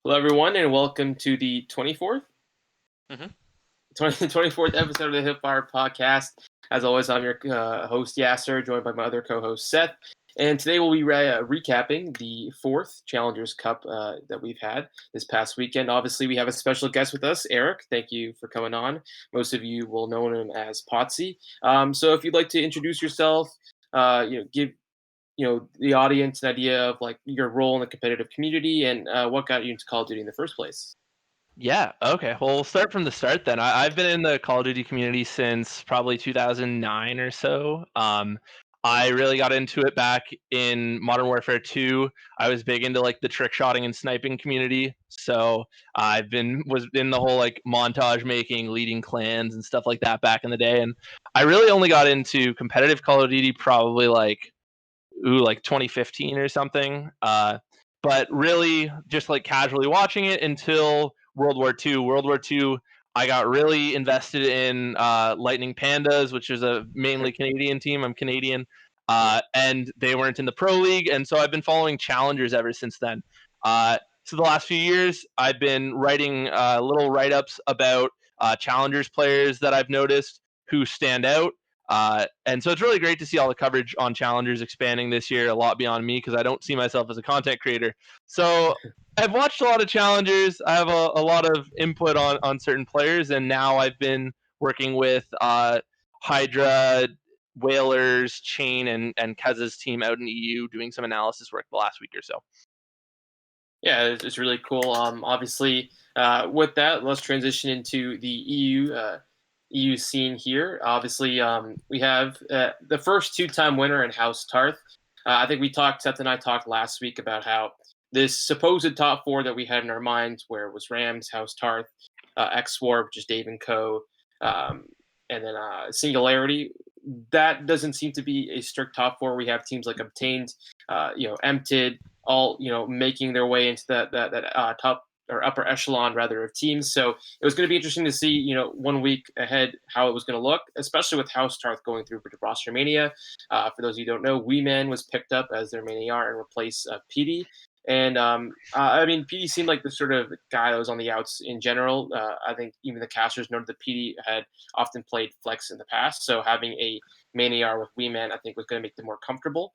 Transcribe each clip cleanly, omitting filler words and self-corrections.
Hello, everyone, and welcome to the 24th, Mm-hmm. 24th episode of the Hipfire podcast. As always, I'm your host, Yasser, joined by my other co-host, Seth. And today we'll be recapping the fourth Challengers Cup that we've had this past weekend. Obviously, we have a special guest with us, Eric. Thank you for coming on. Most of you will know him as Pottsea. So if you'd like to introduce yourself, give the audience an idea of like your role in the competitive community and what got you into Call of Duty in the first place. Yeah. Okay. Well, we'll start from the start then. I've been in the Call of Duty community since probably 2009 or so. I really got into it back in Modern Warfare 2. I was big into like the trick shotting and sniping community. So was in the whole like montage making, leading clans and stuff like that back in the day. And I really only got into competitive Call of Duty probably like 2015 or something. But really just like casually watching it until World War II. World War II, I got really invested in Lightning Pandas, which is a mainly Canadian team. I'm Canadian. And they weren't in the Pro League. And so I've been following Challengers ever since then. So the last few years, I've been writing little write-ups about Challengers players that I've noticed who stand out. And so it's really great to see all the coverage on Challengers expanding this year a lot beyond me because I don't see myself as a content creator. So I've watched a lot of Challengers. I have a lot of input on certain players, and now I've been working with Hydra, Whalers, Chain, and Kez's team out in EU doing some analysis work the last week or so. Yeah, it's really cool. Obviously, with that, let's transition into the EU scene here. Obviously, we have the first two-time winner in House Tarth. I think Seth and I talked last week about how this supposed top four that we had in our minds, where it was Rams, House Tarth, X-War, which is Dave and Co., and then Singularity. That doesn't seem to be a strict top four. We have teams like Obtained, Empted, all making their way into that top or upper echelon rather of teams. So it was going to be interesting to see 1 week ahead how it was going to look, especially with House Tarth going through roster mania. For those of you who don't know, Wee Man was picked up as their main AR and replaced PD. And I mean, PD seemed like the sort of guy that was on the outs in general. I think even the casters noted that PD had often played flex in the past, so having a main AR with Wee Man, I think, was going to make them more comfortable.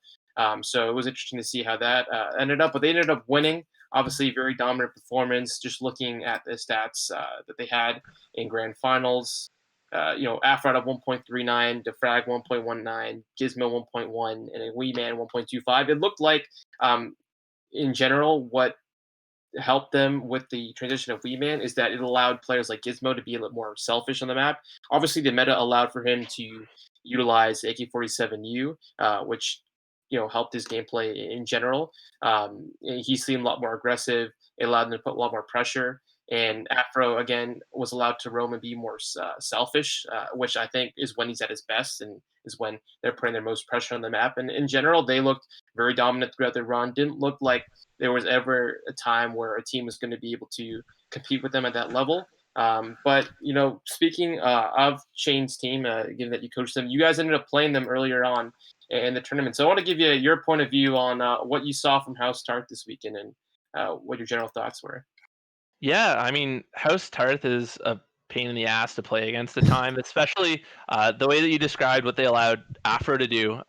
So it was interesting to see how that ended up, but they ended up winning. Obviously, very dominant performance. Just looking at the stats that they had in grand finals, Afrod of 1.39, Defrag 1.19, Gizmo 1.1, and a Wee Man 1.25. It looked like, in general, what helped them with the transition of Wee Man is that it allowed players like Gizmo to be a little more selfish on the map. Obviously, the meta allowed for him to utilize AK-47U, which helped his gameplay in general. He seemed a lot more aggressive. It allowed him to put a lot more pressure. And Afro again was allowed to roam and be more selfish, which I think is when he's at his best and is when they're putting their most pressure on the map. And in general, they looked very dominant throughout the run. Didn't look like there was ever a time where a team was going to be able to compete with them at that level. But speaking of Shane's team, given that you coached them, you guys ended up playing them earlier on in the tournament. So I want to give you your point of view on what you saw from House Tarth this weekend and what your general thoughts were. Yeah, I mean, House Tarth is a pain in the ass to play against at time, especially the way that you described what they allowed Afro to do.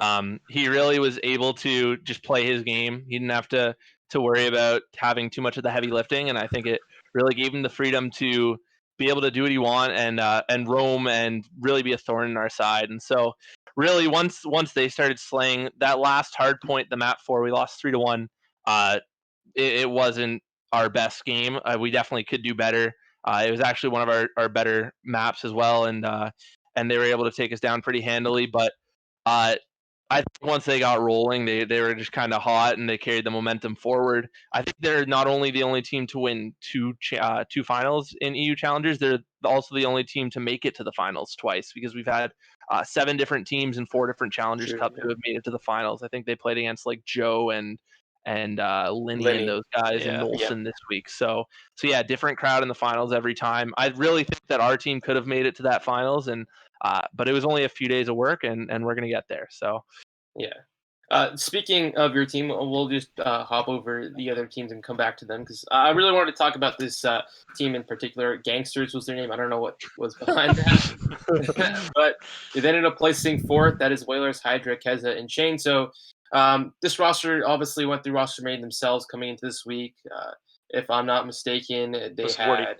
He really was able to just play his game. He didn't have to worry about having too much of the heavy lifting, and I think it really gave him the freedom to be able to do what he want and roam and really be a thorn in our side. And so, really, once they started slaying that last hard point, the map 4, we lost 3-1. It wasn't our best game. We definitely could do better. It was actually one of our better maps as well, and they were able to take us down pretty handily. But I think once they got rolling, they were just kind of hot and they carried the momentum forward. I think they're not only the only team to win two finals in EU Challengers, they're also the only team to make it to the finals twice because we've had 7 different teams in 4 different Challengers Cup who have made it to the finals. I think they played against like Joe and Lenny and those guys and Nolson this week. So yeah, different crowd in the finals every time. I really think that our team could have made it to that finals, and but it was only a few days of work, and we're gonna get there. So yeah. Speaking of your team, we'll just hop over the other teams and come back to them because I really wanted to talk about this team in particular. Gangsters was their name. I don't know what was behind that, but they ended up placing fourth. That is Whalers, Hydra, Keza, and Shane. So this roster obviously went through roster made themselves coming into this week. If I'm not mistaken, they had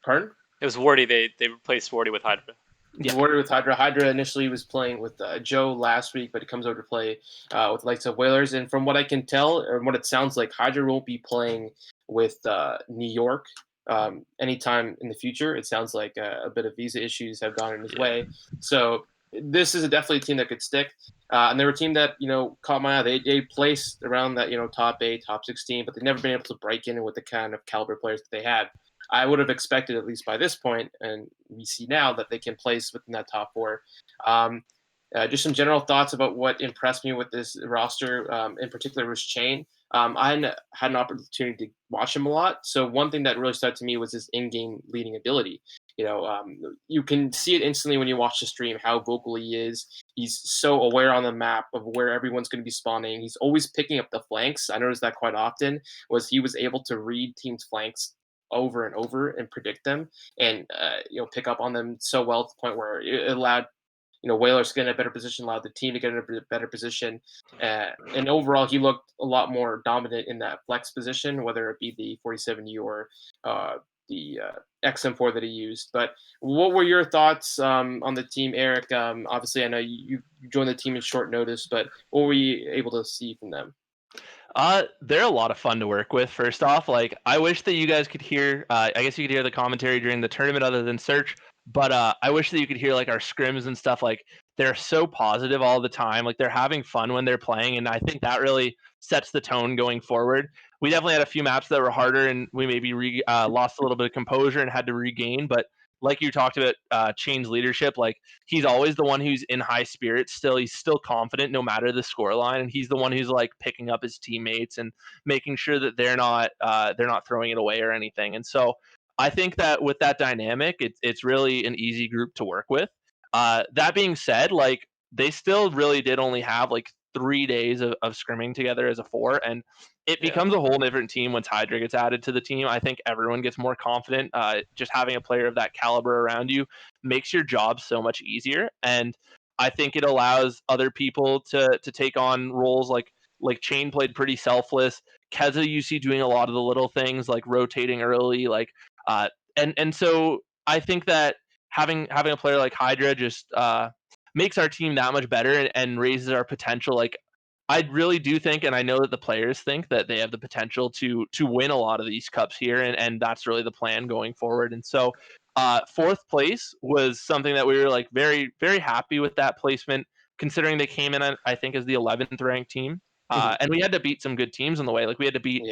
pardon? It was Wardy. They replaced Wardy with Hydra. Yeah. Wardy with Hydra. Hydra initially was playing with Joe last week, but it comes over to play with the likes of Whalers. And from what I can tell, or what it sounds like, Hydra won't be playing with New York anytime in the future. It sounds like a bit of visa issues have gone in his way. So this is definitely a team that could stick. And they were a team that, caught my eye. They placed around that, top 8, top 16, but they've never been able to break in with the kind of caliber players that they had. I would have expected, at least by this point, and we see now that they can place within that top 4. Just some general thoughts about what impressed me with this roster, in particular, was Chain. I hadn't had an opportunity to watch him a lot, so one thing that really stood out to me was his in-game leading ability. You can see it instantly when you watch the stream how vocal he is. He's so aware on the map of where everyone's going to be spawning. He's always picking up the flanks. I noticed that quite often. He was able to read teams' flanks over and over and predict them and pick up on them so well to the point where it allowed Whalers to get in a better position, allowed the team to get in a better position, and overall he looked a lot more dominant in that flex position, whether it be the 47U or the XM4 that he used. But what were your thoughts on the team, Eric? Obviously I know you joined the team in short notice, but what were you able to see from them? They're a lot of fun to work with. First off, like I wish that you guys could hear. I guess you could hear the commentary during the tournament, other than Search. But I wish that you could hear like our scrims and stuff. Like they're so positive all the time. Like they're having fun when they're playing, and I think that really sets the tone going forward. We definitely had a few maps that were harder, and we maybe lost a little bit of composure and had to regain. But like you talked about, Chain's leadership, like he's always the one who's in high spirits still. He's still confident no matter the scoreline, and he's the one who's like picking up his teammates and making sure that they're not throwing it away or anything. And so I think that with that dynamic, it's really an easy group to work with. That being said, like they still really did only have like 3 days of scrimming together as a 4, and it becomes a whole different team once Hydra gets added to the team. I think everyone gets more confident. Just having a player of that caliber around you makes your job so much easier, and I think it allows other people to take on roles like Chain played pretty selfless. Keza you see doing a lot of the little things like rotating early, like and so I think that having a player like Hydra just makes our team that much better and raises our potential. Like I really do think, and I know that the players think that they have the potential to win a lot of these cups here, and that's really the plan going forward. And so, fourth place was something that we were like very very happy with that placement, considering they came in I think as the 11th ranked team, and we had to beat some good teams on the way. Like we had to beat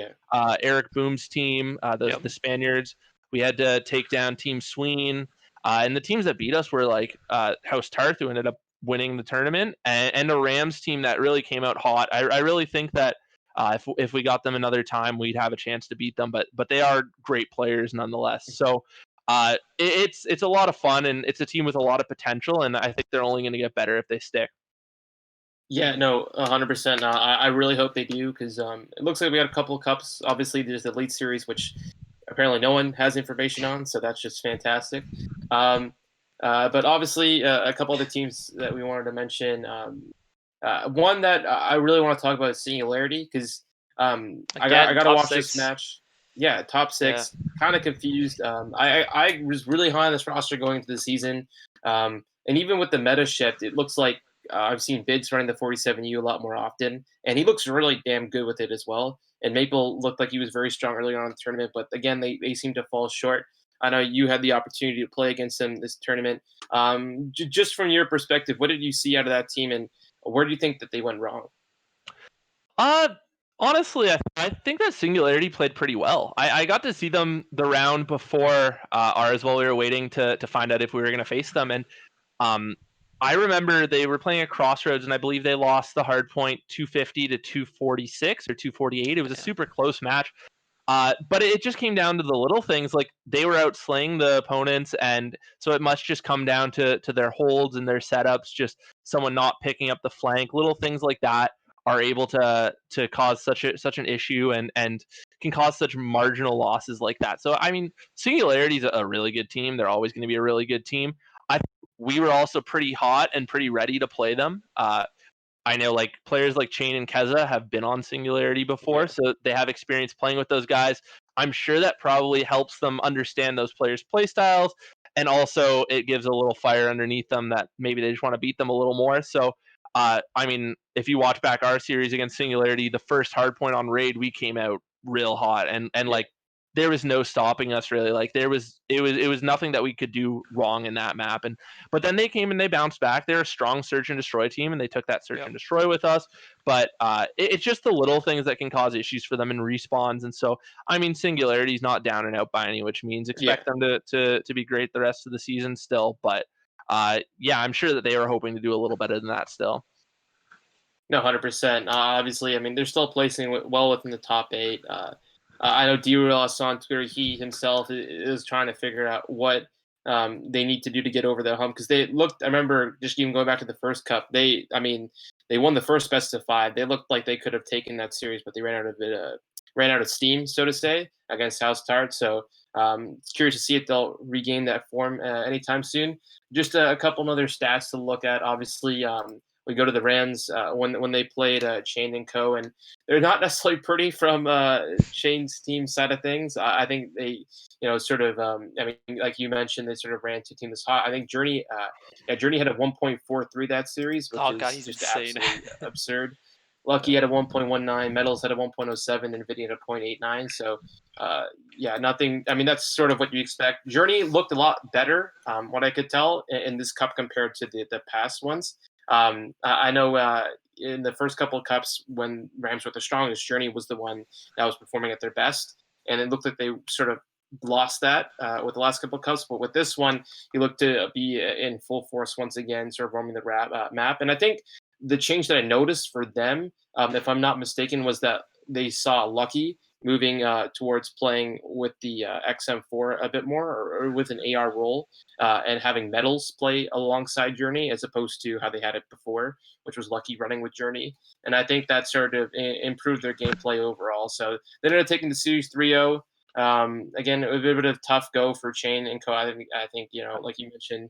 Eric Boom's team, the Spaniards. We had to take down Team Sween, and the teams that beat us were like House Tarth, who ended up winning the tournament, and a Rams team that really came out hot. I really think that if we got them another time, we'd have a chance to beat them. But they are great players nonetheless. So it's a lot of fun, and it's a team with a lot of potential, and I think they're only going to get better if they stick. Yeah, no, 100%. I really hope they do because it looks like we got a couple of cups. Obviously, there's the Elite Series, which apparently no one has information on, so that's just fantastic. But obviously, a couple of the teams that we wanted to mention. One that I really want to talk about is Singularity because I got to watch this match. Yeah, top 6. Yeah. Kind of confused. I was really high on this roster going into the season, and even with the meta shift, it looks like I've seen Bids running the 47U a lot more often, and he looks really damn good with it as well. And Maple looked like he was very strong early on in the tournament, but again, they seem to fall short. I know you had the opportunity to play against them this tournament. Just from your perspective, what did you see out of that team, and where do you think that they went wrong? Honestly, I think that Singularity played pretty well. I got to see them the round before ours while we were waiting to find out if we were going to face them. And I remember they were playing at Crossroads, and I believe they lost the hard point 250 to 246 or 248. It was a super close match. But it just came down to the little things, like they were out slaying the opponents, and so it must just come down to their holds and their setups, just someone not picking up the flank. Little things like that are able to cause such an issue, and can cause such marginal losses like that. So I mean, Singularity is a really good team. They're always going to be a really good team. I We were also pretty hot and pretty ready to play them. I know like players like Chain and Keza have been on Singularity before, Yeah. so they have experience playing with those guys. I'm sure that probably helps them understand those players' play styles, and also it gives a little fire underneath them that maybe they just want to beat them a little more. So, I mean, if you watch back our series against Singularity, the first hard point on Raid, we came out real hot, and Yeah. like there was no stopping us really. Like it was nothing that we could do wrong in that map, and but then they came and they bounced back. They're a strong search and destroy team, and they took that search and destroy with us. But it's just the little things that can cause issues for them in respawns. And so, I mean, Singularity's not down and out by any which means. Yeah. Expect them to be great the rest of the season still. But yeah, I'm sure that they were hoping to do a little better than that still. No, 100%. Obviously, I mean, they're still placing well within the top 8. I know D-Real on Twitter, he himself is trying to figure out what they need to do to get over the hump, because they looked. I remember just even going back to the first cup. I mean, they won the first best of 5. They looked like they could have taken that series, but they ran out of steam, so to say, against House Tart. So it's curious to see if they'll regain that form anytime soon. Just a couple other stats to look at. Obviously, we go to the Rams when they played Chain and Co. And they're not necessarily pretty from Chain's team side of things. I think they, sort of. I mean, like you mentioned, they sort of ran two teams hot. I think Journey, Journey had a 1.43 that series, which Oh god, is he's just insane. absolutely absurd. Lucky had a 1.19, Metals had a 1.07, and Nvidia had a 0.89. So, yeah, nothing. I mean, that's sort of what you expect. Journey looked a lot better, what I could tell, in this cup compared to the past ones. I know in the first couple of cups when Rams were the strongest, Journey was the one that was performing at their best, and it looked like they sort of lost that with the last couple of cups. But with this one, he looked to be in full force once again, sort of roaming the map. And I think the change that I noticed for them, if I'm not mistaken, was that they saw Lucky moving towards playing with the XM4 a bit more, or with an AR role, and having Metals play alongside Journey, as opposed to how they had it before, which was Lucky running with Journey. And I think that sort of improved their gameplay overall. So they ended up taking the series 3-0. Again, it was a bit of a tough go for Chain and Co. I think like you mentioned.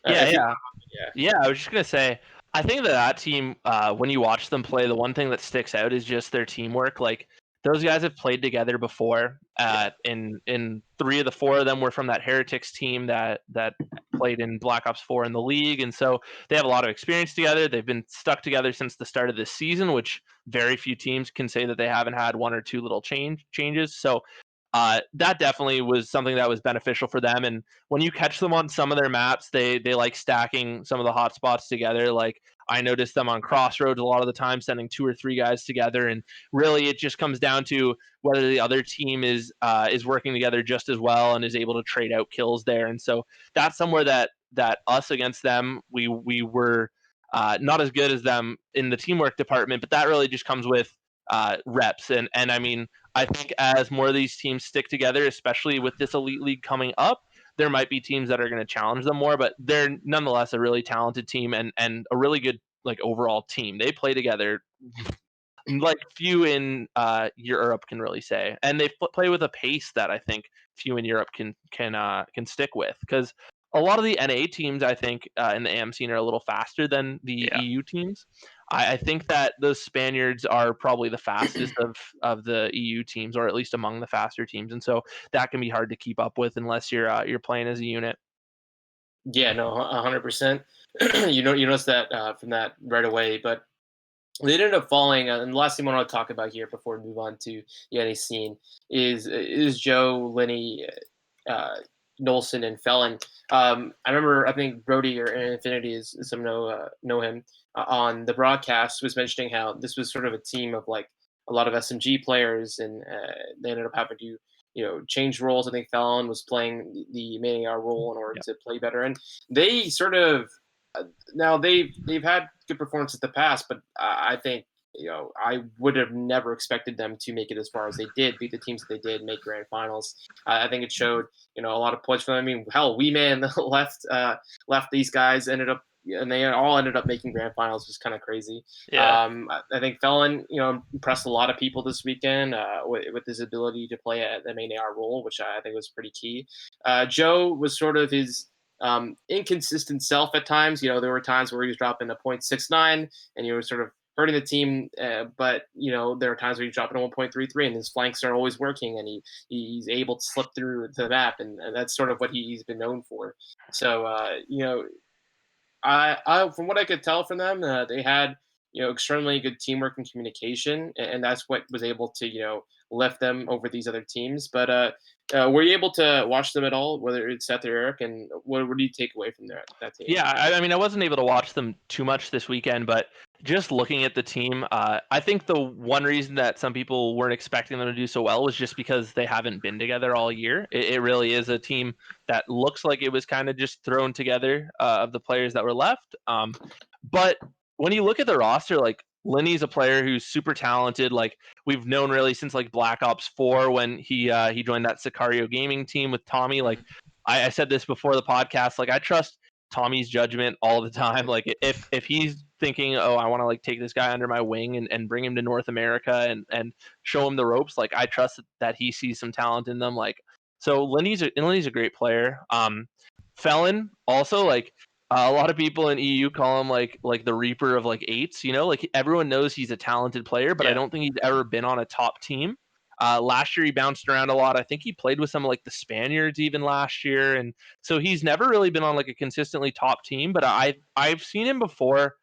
Yeah, If you, yeah. yeah, Yeah, I was just gonna say, I think that team, when you watch them play, the one thing that sticks out is just their teamwork. Like those guys have played together before. yeah, In 3 of the 4 of them were from that Heretics team that played in Black Ops 4 in the league, and so they have a lot of experience together. They've been stuck together since the start of this season, which very few teams can say that they haven't had one or two little changes. So that definitely was something that was beneficial for them. And when you catch them on some of their maps, they like stacking some of the hot spots together. Like I noticed them on Crossroads a lot of the time, sending 2 or 3 guys together. And really, it just comes down to whether the other team is working together just as well and is able to trade out kills there. And so that's somewhere that us against them, we were not as good as them in the teamwork department, but that really just comes with reps. And I mean, I think as more of these teams stick together, especially with this elite league coming up, there might be teams that are going to challenge them more, but they're nonetheless a really talented team and a really good like overall team. They play together like few in Europe can really say, and they play with a pace that I think few in Europe can stick with, because a lot of the NA teams I think in the AM scene are a little faster than the Yeah. EU teams. I think that those Spaniards are probably the fastest of the EU teams, or at least among the faster teams, and so that can be hard to keep up with unless you're playing as a unit. yeah. No, 100%. You notice that from that right away, but they ended up falling. And the last thing I want to talk about here before we move on to the NA scene is Joe, Lenny, uh, Nolson, and Felon. I remember, I think Brody or Infinity, is some know him, on the broadcast, was mentioning how this was sort of a team of like a lot of SMG players, and they ended up having to change roles. I think Felon was playing the main AR role in order Yeah. to play better, and they sort of now they've had good performances in the past, but I think I would have never expected them to make it as far as they did, beat the teams that they did, make grand finals. I think it showed, a lot of points for them. I mean, hell, we man left these guys ended up. And they all ended up making grand finals, which is kind of crazy. Yeah. I think Felon, impressed a lot of people this weekend with his ability to play at the main AR role, which I think was pretty key. Joe was sort of his inconsistent self at times. There were times where he was dropping a 0.69 and he was sort of hurting the team. But there are times where he's dropping a 1.33 and his flanks are always working and he's able to slip through the map. And that's sort of what he's been known for. So, from what I could tell from them, they had extremely good teamwork and communication, and that's what was able to lift them over these other teams. But were you able to watch them at all, whether it's Seth or Eric, and what do you take away from that team? Yeah, I mean, I wasn't able to watch them too much this weekend, but just looking at the team, I think the one reason that some people weren't expecting them to do so well was just because they haven't been together all year. It really is a team that looks like it was kind of just thrown together of the players that were left. But when you look at the roster, like Lenny's a player who's super talented. Like we've known really since like Black Ops 4 when he joined that Sicario gaming team with Tommy. Like I said this before the podcast. Like I trust Tommy's judgment all the time. Like if he's thinking, oh, I want to like take this guy under my wing and bring him to North America and show him the ropes, like I trust that he sees some talent in them. Like so Lenny's a great player. Felon also like a lot of people in EU call him like the Reaper of like eights. Like everyone knows he's a talented player, but I Yeah. don't think he's ever been on a top team. Last year he bounced around a lot. I think he played with some of like the Spaniards even last year, and so he's never really been on like a consistently top team. But I've seen him before,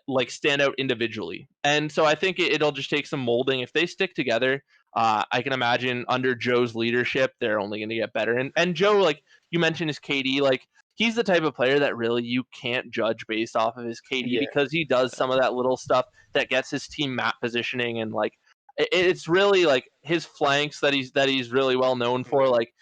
like stand out individually, and so I think it'll just take some molding if they stick together. I can imagine under Joe's leadership, they're only going to get better. And Joe, like you mentioned, his KD, like he's the type of player that really you can't judge based off of his KD Yeah, because he does some of that little stuff that gets his team map positioning and like it's really like his flanks that he's really well known for. Like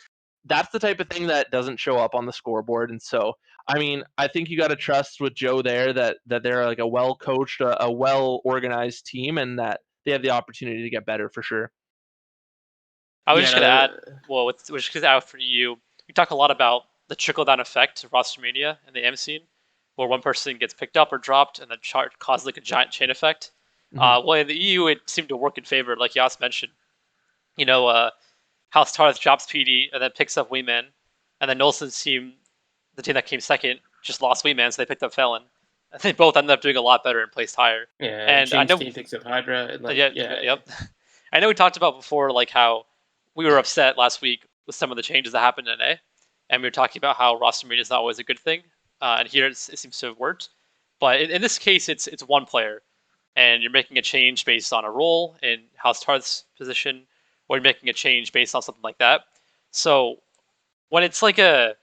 that's the type of thing that doesn't show up on the scoreboard. And so, I mean, I think you got to trust with Joe there that they're like a well coached, a well organized team, and that they have the opportunity to get better for sure. I was yeah, just gonna add, well, which is out for you. We talk a lot about the trickle down effect of roster mania in the M scene, where one person gets picked up or dropped, and the chart causes like a giant chain effect. Mhm. Well, in the EU, it seemed to work in favor, like Yas mentioned. You know, House Tarth drops PD and then picks up Wingman, and then Nolson's team, the team that came second, just lost Wingman, so they picked up Felon. And they both ended up doing a lot better and placed higher. yeah. And I James know, team picks up Hydra, and yeah, yeah, yep. I know we talked about before, like how we were upset last week with some of the changes that happened in NA, and we were talking about how roster media is not always a good thing, and here it seems to have worked. But in this case, it's one player, and you're making a change based on a role in House Tarth's position, or you're making a change based on something like that. So when it's like a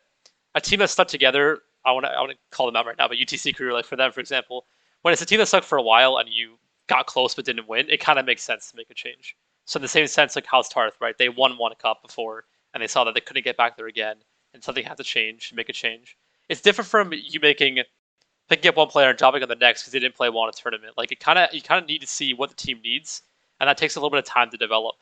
team that's stuck together, I want to call them out right now, but UTC Crew, like for them, for example, when it's a team that's stuck for a while and you got close but didn't win, it kind of makes sense to make a change. So in the same sense, like House Tarth, right? They won one cup before, and they saw that they couldn't get back there again, and something had to change, make a change. It's different from you picking up one player and dropping on the next because they didn't play well in a tournament. Like you kind of need to see what the team needs, and that takes a little bit of time to develop.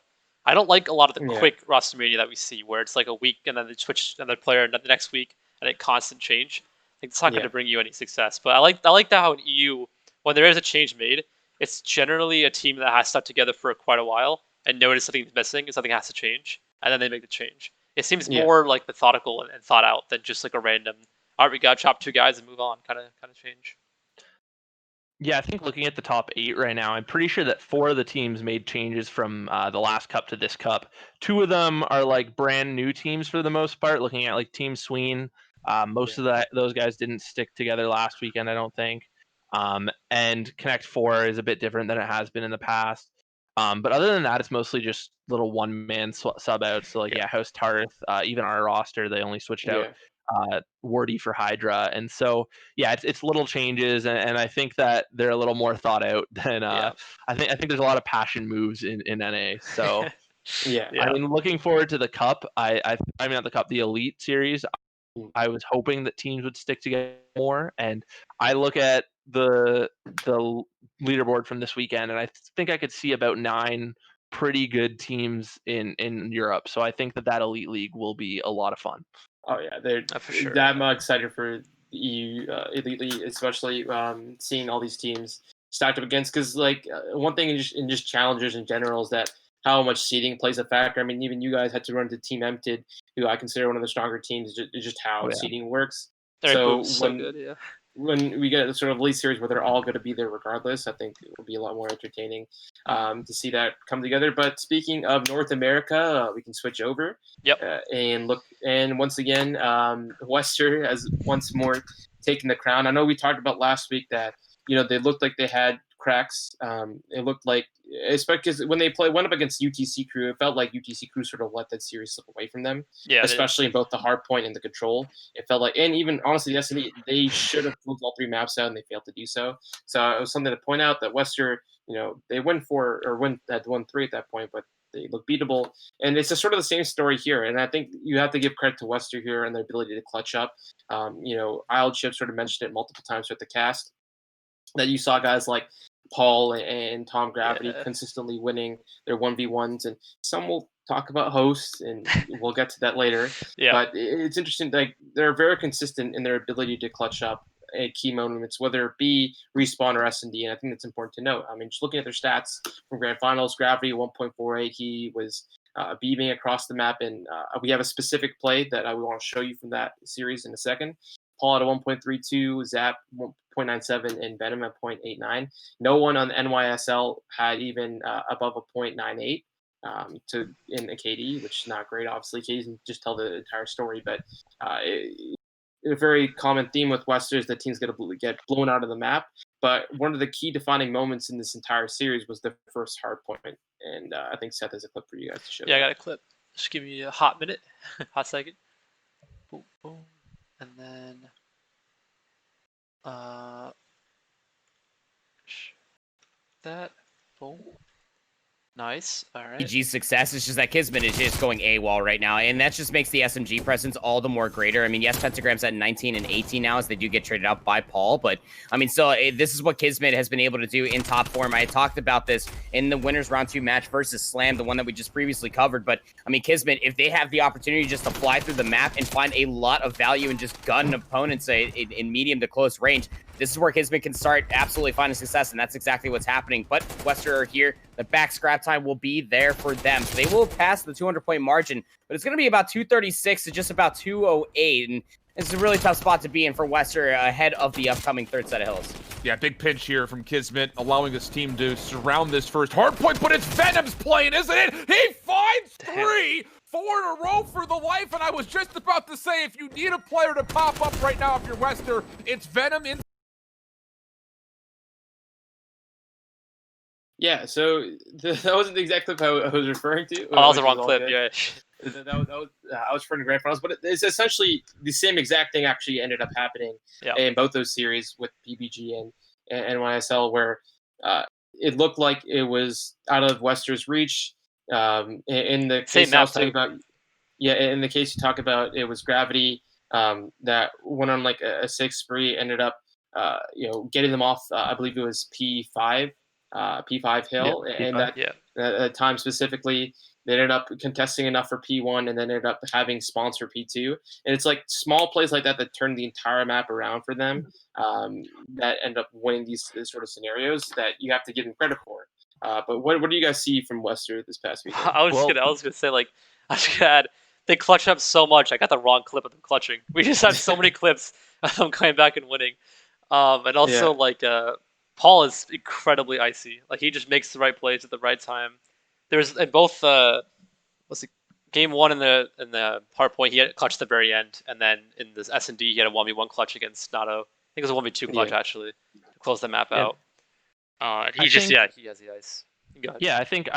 I don't like a lot of the yeah, quick roster media that we see, where it's like a week and then they switch another player the next week and a constant change. Like it's not going yeah, to bring you any success. But I like that how in EU, when there is a change made, it's generally a team that has stuck together for quite a while and noticed something's missing and something has to change, and then they make the change. It seems yeah. more like methodical and thought out than just like a random, all right, we got to chop two guys and move on kind of change. Yeah, I think looking at the top 8 right now, I'm pretty sure that 4 of the teams made changes from the last cup to this cup. 2 of them are like brand new teams for the most part. Looking at like Team Sween, most of those guys didn't stick together last weekend, I don't think. And Connect 4 is a bit different than it has been in the past. But other than that, it's mostly just little one-man sub outs. So like Yeah, yeah, House Tarth, even our roster, they only switched out Yeah. Wardy for Hydra, and so yeah, it's little changes, and I think that they're a little more thought out than yeah, I think there's a lot of passion moves in NA. So Yeah. I yeah, mean, looking forward to the Cup. I mean, not the Cup, the Elite Series. Mm. I was hoping that teams would stick together more, and I look at the leaderboard from this weekend, and I think I could see about 9 pretty good teams in Europe. So I think that Elite League will be a lot of fun. Oh yeah, they're For sure. I'm excited for the EU Elite League, especially seeing all these teams stacked up against. Because like one thing in just challengers in general is that how much seeding plays a factor. I mean, even you guys had to run to Team Empted, who I consider one of the stronger teams. It's just how seeding works. Derek So Boom's so good, yeah. When we get a sort of league series where they're all going to be there regardless, I think it will be a lot more entertaining to see that come together. But speaking of North America, we can switch over and look. And once again, Wester has once more taken the crown. I know we talked about last week that they looked like they had cracks. It looked like, especially because when they went up against UTC Crew, it felt like UTC Crew sort of let that series slip away from them. Yeah, especially in both the hard point and the control. It felt like, and even honestly, yesterday they should have closed all 3 maps out, and they failed to do so. So it was something to point out that Wester, they had won 3 at that point, but they look beatable. And it's just sort of the same story here. And I think you have to give credit to Wester here and their ability to clutch up. Isle Chip sort of mentioned it multiple times with the cast, that you saw guys like Paul and Tom Gravity consistently winning their 1v1s, and some will talk about hosts, and we'll get to that later. But it's interesting, like they're very consistent in their ability to clutch up at key moments, whether it be Respawn or S&D, and I think that's important to note. I mean, just looking at their stats from Grand Finals, Gravity 1.48, he was beaming across the map, and we have a specific play that I want to show you from that series in a second. Paul at a 1.32, Zap 1.97, and Venom at 0.89. No one on the NYSL had even above a 0.98 in a KD, which is not great. Obviously, KD can just tell the entire story, but a very common theme with Wester is that teams get blown out of the map. But one of the key defining moments in this entire series was the first hard point, and I think Seth has a clip for you guys to show. Yeah, I got a clip. Just give me a hot minute, hot second. Boom, boom. And then that boom. Nice. All right. PG's success is just that Kismet is just going AWOL right now, and that just makes the SMG presence all the more greater. I mean, yes, Pentagram's at 19 and 18 now as they do get traded out by Paul, but I mean, still, this is what Kismet has been able to do in top form. I had talked about this in the winners round 2 match versus Slam, the one that we just previously covered, but I mean, Kismet, if they have the opportunity just to fly through the map and find a lot of value and just gun opponents in medium to close range, this is where Kismet can start absolutely finding success, and that's exactly what's happening. But Wester are here. The back scrap time will be there for them. So they will pass the 200-point margin, but it's going to be about 236 to just about 208. And it's a really tough spot to be in for Wester ahead of the upcoming third set of hills. Yeah, big pinch here from Kismet, allowing this team to surround this first hard point, but it's Venom's playing, isn't it? He finds 3! 4 in a row for the life, and I was just about to say, if you need a player to pop up right now if you're Wester, it's Venom in. Yeah, so that wasn't the exact clip I was referring to. Oh, that was the wrong clip, yeah. I was referring to Grand Finals, but it's essentially the same exact thing actually ended up happening in both those series with PBG and NYSL, where it looked like it was out of Wester's reach. In the case I was talking about, in the case you talk about, it was Gravity that went on like a 6 spree, ended up getting them off. I believe it was P5 hill, and that time specifically, they ended up contesting enough for P1, and then ended up having sponsor P2. And it's like small plays like that that turn the entire map around for them, that end up winning these sort of scenarios that you have to give them credit for. But what do you guys see from Wester this past weekend? I was gonna say, like, I was gonna add, they clutch up so much. I got the wrong clip of them clutching. We just have so many clips of them coming back and winning. And also Paul is incredibly icy. Like, he just makes the right plays at the right time. There's in both game 1 in the hard point, he had clutch at the very end, and then in this S&D he had a 1v1 clutch against Nato. I think it was a 1v2 clutch actually to close the map out. And he has the ice. Yeah, I think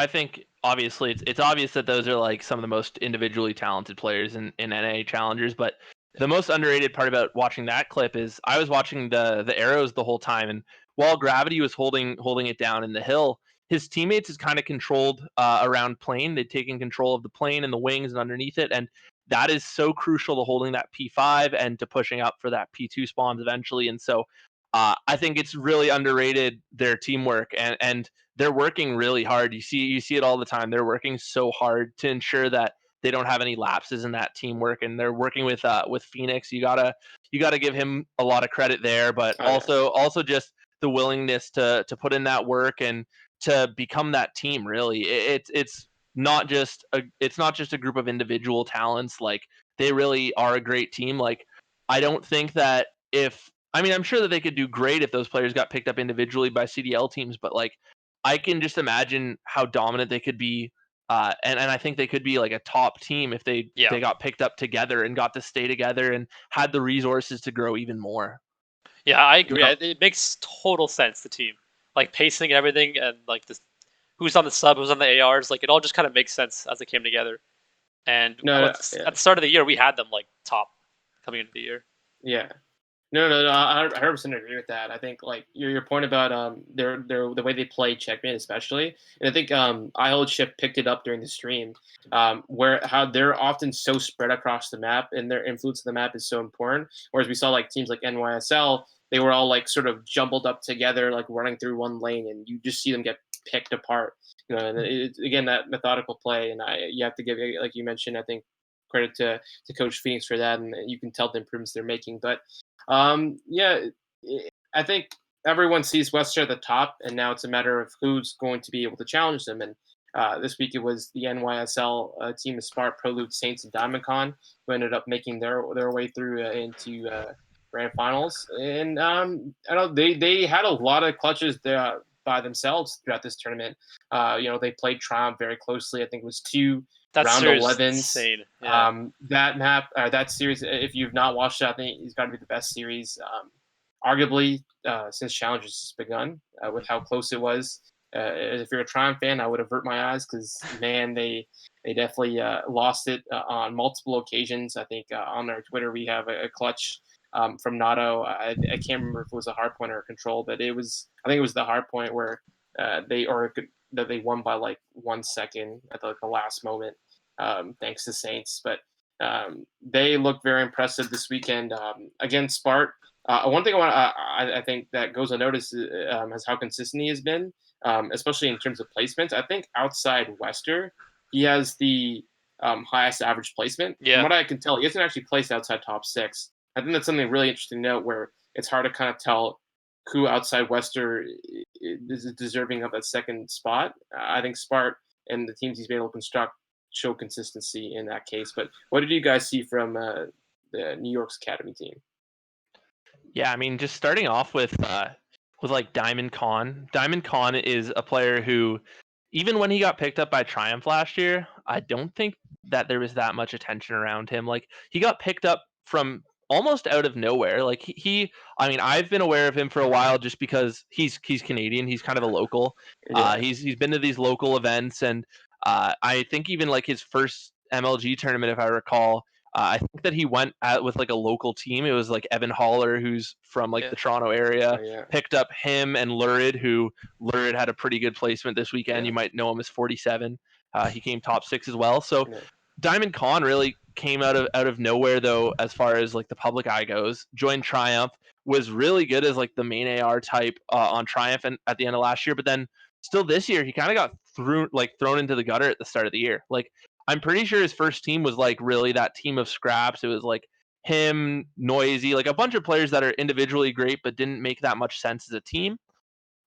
obviously it's obvious that those are like some of the most individually talented players in NA challengers, but the most underrated part about watching that clip is I was watching the arrows the whole time, and while Gravity was holding it down in the hill, his teammates is kind of controlled around plane. They've taken control of the plane and the wings and underneath it, and that is so crucial to holding that P5 and to pushing up for that P2 spawns eventually. And so I think it's really underrated, their teamwork, and they're working really hard. You see it all the time. They're working so hard to ensure that they don't have any lapses in that teamwork, and they're working with Phoenix. You gotta give him a lot of credit there, but Oh, yeah. also just the willingness to put in that work and to become that team. Really, it's not just a group of individual talents. Like, they really are a great team. Like, I don't think that if I mean, I'm sure that they could do great if those players got picked up individually by CDL teams, but like, I can just imagine how dominant they could be, and I think they could be like a top team if they got picked up together and got to stay together and had the resources to grow even more. Yeah, I agree. No. It makes total sense, the team. Like pacing and everything, and like this, who's on the sub, who's on the ARs, like it all just kind of makes sense as it came together. And No, at yeah. the start of the year, we had them like top coming into the year. Yeah. No. I 100% agree with that. I think like your point about their the way they play checkmate especially, and I think I hold Ship picked it up during the stream, where how they're often so spread across the map and their influence on the map is so important. Whereas we saw like teams like NYSL, they were all like sort of jumbled up together, like running through one lane, and you just see them get picked apart. And again, that methodical play, and you have to give, like you mentioned, I think credit to Coach Phoenix for that, and you can tell the improvements they're making. But yeah, I think everyone sees Wester at the top, and now it's a matter of who's going to be able to challenge them. And this week it was the NYSL team of Spark, Prelude, Saints, and DiamondCon who ended up making their way through into grand finals. And I know they had a lot of clutches there by themselves throughout this tournament. They played Triumph very closely. I think it was two That round series is 11s. insane. Yeah. That map, that series, if you've not watched it, I think it's got to be the best series, arguably, since Challenge has just begun, with how close it was. If you're a Triumph fan, I would avert my eyes because, man, they definitely lost it on multiple occasions. I think on our Twitter we have a clutch from Nato. I can't remember if it was a hard point or a control, but I think it was the hard point where that they won by like 1 second at the last moment, thanks to Saints. But they look very impressive this weekend against Spart. One thing I think that goes unnoticed is how consistent he has been, especially in terms of placements. I think outside Wester, he has the highest average placement. Yeah. From what I can tell, he hasn't actually placed outside top 6. I think that's something really interesting to note, where it's hard to kind of tell who outside Wester is deserving of that second spot. I think Spart and the teams he's been able to construct show consistency in that case. But what did you guys see from the New York's Academy team? Yeah, I mean, just starting off with like Diamond Con. Diamond Con is a player who, even when he got picked up by Triumph last year, I don't think that there was that much attention around him. Like, he got picked up from almost out of nowhere. Like, I mean, I've been aware of him for a while just because he's Canadian. He's kind of a local. Yeah. He's been to these local events, and I think even like his first MLG tournament, if I recall, I think that he went with like a local team. It was like Evan Haller, who's from like the Toronto area, yeah. picked up him and Lurid, who Lurid had a pretty good placement this weekend. Yeah. You might know him as 47. He came top 6 as well. So Yeah. Diamond Con really came out of nowhere, though, as far as like the public eye goes. Joined Triumph, was really good as like the main AR type on Triumph and at the end of last year, but then still this year he kind of got thrown into the gutter at the start of the year. Like, I'm pretty sure his first team was like really that team of scraps. It was like him, Noisy, like a bunch of players that are individually great but didn't make that much sense as a team.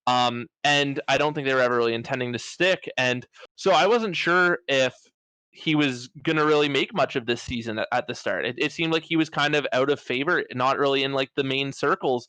And I don't think they were ever really intending to stick. And so I wasn't sure if he was going to really make much of this season at the start. It seemed like he was kind of out of favor, not really in like the main circles,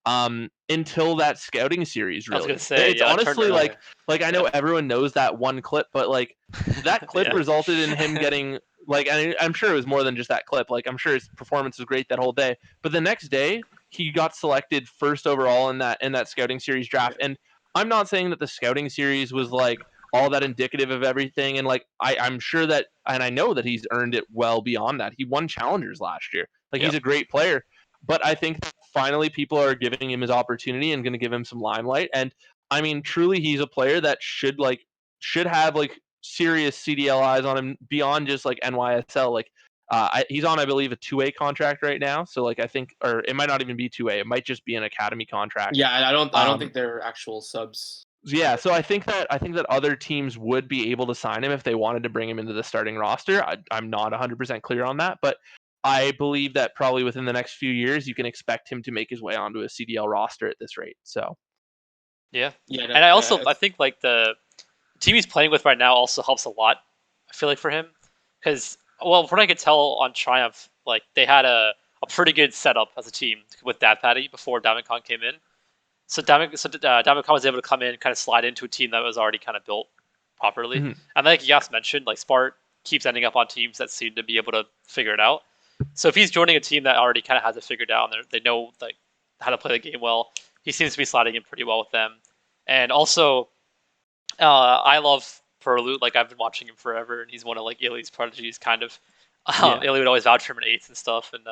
until that scouting series. Really, I was gonna say, it's honestly around. like I know everyone knows that one clip, but like that clip Yeah. resulted in him getting like, I'm sure it was more than just that clip. Like, I'm sure his performance was great that whole day, but the next day he got selected first overall in that scouting series draft. And I'm not saying that the scouting series was like all that indicative of everything, and like I'm sure that, and I know that he's earned it well beyond that. He won challengers last year. Like, he's a great player. But I think finally people are giving him his opportunity and going to give him some limelight. And I mean, truly, he's a player that should have like serious CDL eyes on him beyond just like NYSL. Like, He's on, I believe, a 2A contract right now. So like I think, or it might not even be 2A. It might just be an academy contract. Yeah, I don't think they're actual subs. Yeah, so I think that other teams would be able to sign him if they wanted to bring him into the starting roster. I'm not 100% clear on that, but I believe that probably within the next few years you can expect him to make his way onto a CDL roster at this rate. So Yeah, Yeah, and I think like the team he's playing with right now also helps a lot. I feel like for him, because well, from what I could tell on Triumph, like they had a pretty good setup as a team with Dad Patty before Damicon came in. So Damicon was able to come in, kind of slide into a team that was already kind of built properly. Mhm. And like Yas mentioned, like Spart keeps ending up on teams that seem to be able to figure it out. So if he's joining a team that already kind of has it figured out, and they know like how to play the game well, he seems to be sliding in pretty well with them. And also, I love Perloot. Like I've been watching him forever, and he's one of like Illy's prodigies, kind of. Yeah. Illy would always vouch for him in eights and stuff, and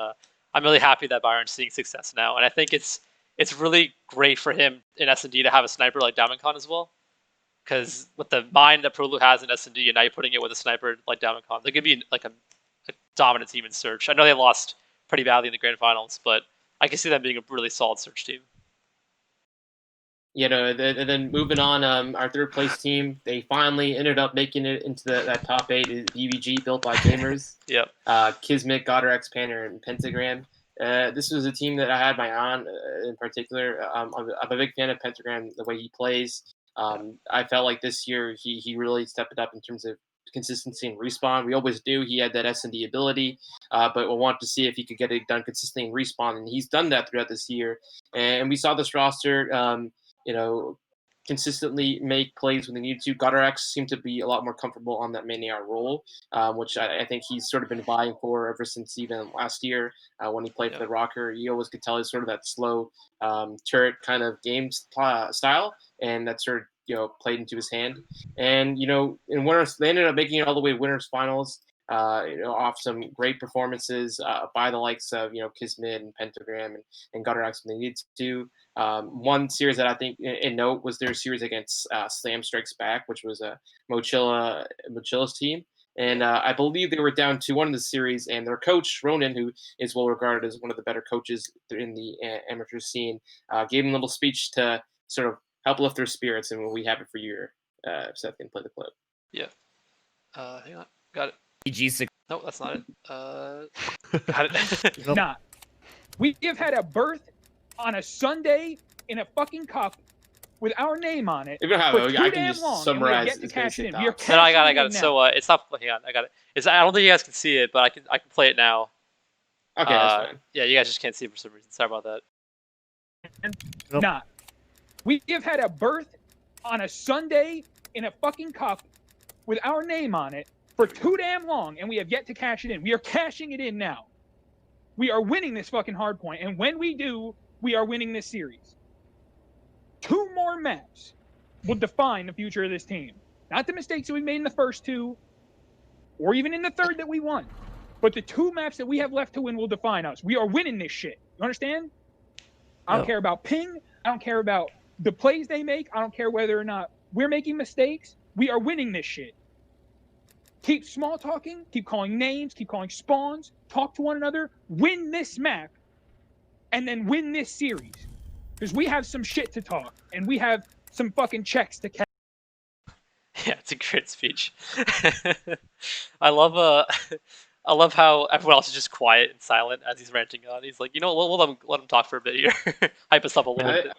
I'm really happy that Byron's seeing success now. And I think it's really great for him in S&D to have a sniper like Damicon as well, because with the mind that Perloot has in S&D, and now you're putting it with a sniper like Damicon, they could be like a dominant team in search. I know they lost pretty badly in the grand finals, but I can see them being a really solid search team. You know, and then moving on, our third place team, they finally ended up making it into that top 8. Is BBG, built by gamers. Yep. Kismet, Goddard, Panner, and Pentagram. This was a team that I had my on in particular. I'm a big fan of Pentagram, the way he plays. I felt like this year he really stepped it up in terms of consistency and respawn. We always do. He had that S&D ability, but we'll want to see if he could get it done consistently in respawn, and he's done that throughout this year. And we saw this roster, consistently make plays when they need to. Goddard seemed to be a lot more comfortable on that main AR role, which I think he's sort of been vying for ever since even last year when he played for the Rocker. You always could tell he's sort of that slow turret kind of game style, and that sort of played into his hand. And in winners, they ended up making it all the way to winners finals. Off some great performances by the likes of Kismet and Pentagram and Goddard when they needed to. One series that I think in note was their series against Slam Strikes Back, which was a Mochilla's team. And I believe they were down 2-1 in the series, and their coach, Ronan, who is well regarded as one of the better coaches in the amateur scene, gave them a little speech to sort of help lift their spirits, and we have it for you. Seth can play the clip. Yeah. Hang on. Got it. PG6. No, that's not it. Got it. Nah. We have had a birth on a Sunday in a fucking cup with our name on it. I can just summarize it. Cash it in. No, I got it. So it's not. Hang on, I got it. I don't think you guys can see it, but I can play it now. Okay, that's fine. Yeah, you guys just can't see it for some reason. Sorry about that. Nah. We have had a birth on a Sunday in a fucking cup with our name on it for too damn long, and we have yet to cash it in. We are cashing it in now. We are winning this fucking hard point, and when we do, we are winning this series. 2 more maps will define the future of this team. Not the mistakes that we made in the first 2, or even in the third that we won, but the 2 maps that we have left to win will define us. We are winning this shit. You understand? I don't care about ping. I don't care about the plays they make. I don't care whether or not we're making mistakes. We are winning this shit. Keep small talking, keep calling names, keep calling spawns, talk to one another, win this map, and then win this series. Because we have some shit to talk, and we have some fucking checks to cash. Yeah, it's a great speech. I love how everyone else is just quiet and silent as he's ranting on. He's like, we'll let him talk for a bit here, hype us up a little bit.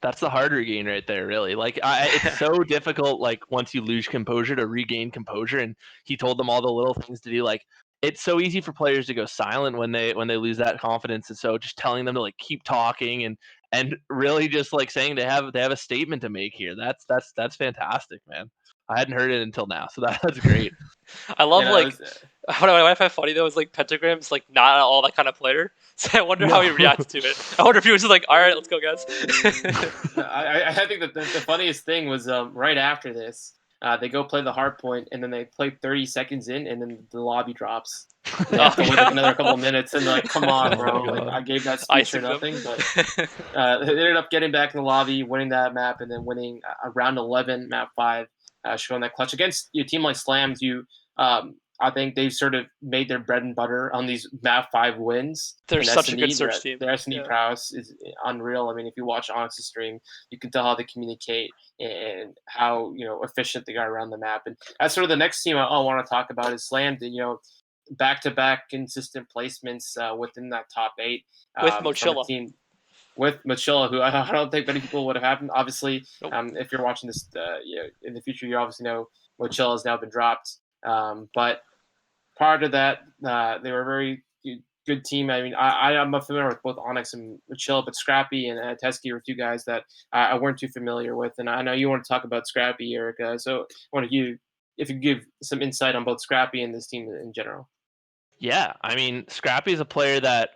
That's the hard regain right there, really. Like, it's so difficult, like, once you lose composure to regain composure. And he told them all the little things to do. Like, it's so easy for players to go silent when they lose that confidence. And so just telling them to like keep talking and really just like saying they have a statement to make here. That's fantastic, man. I hadn't heard it until now, so that's great. I love what I find funny though is like Pentagram's like not all that kind of player, so I wonder how he reacts to it. I wonder if he was just like, "All right, let's go, guys." I think that the funniest thing was right after this, they go play the hard point, and then they play 30 seconds in, and then the lobby drops. They have to wait another couple of minutes, and they're like, "Come on, bro! Like, I gave that speech for nothing." But they ended up getting back in the lobby, winning that map, and then winning round 11, map 5. Showing that clutch against a team like Slams, I think they've sort of made their bread and butter on these Map 5 wins. They're in such a S&E. good search team. Their S&E Yeah. prowess is unreal. I mean, if you watch Onyx's stream, you can tell how they communicate and how efficient they are around the map. And that's sort of the next team I want to talk about is Slam. Back-to-back consistent placements within that top 8 With from a Mochilla. team with Mochilla, who I don't think many people would have happened. Obviously, Nope. If you're watching this, in the future, you obviously know Mochilla has now been dropped. But prior to that, they were a very good team. I mean, I'm familiar with both Onyx and Mochilla, but Scrappy and Teskey were two guys that I weren't too familiar with. And I know you want to talk about Scrappy, Erica. So I want to if you give some insight on both Scrappy and this team in general. Yeah, I mean, Scrappy is a player that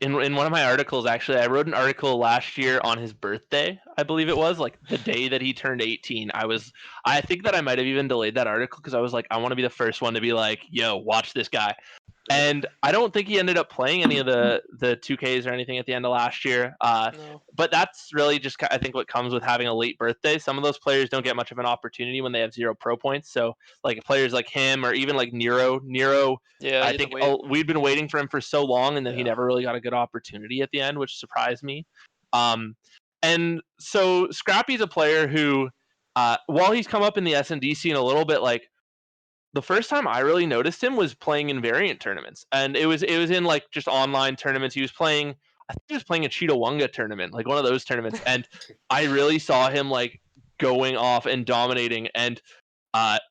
in one of my articles, actually, I wrote an article last year on his birthday, I believe it was, like the day that he turned 18. I think that I might have even delayed that article because I was like, I want to be the first one to be like, yo, watch this guy. And I don't think he ended up playing any of the 2Ks or anything at the end of last year. No. But that's really just, I think, what comes with having a late birthday. Some of those players don't get much of an opportunity when they have 0 pro points. So, like players like him or even like Nero, Yeah, I you had think to wait. we'd been waiting for him for so long, and then he Yeah. never really got a good opportunity at the end, which surprised me. And so Scrappy's a player who, while he's come up in the S&D scene a little bit, like the first time I really noticed him was playing in variant tournaments, and it was in like just online tournaments. I think he was playing a Cheetah tournament, like one of those tournaments, and I really saw him like going off and dominating. And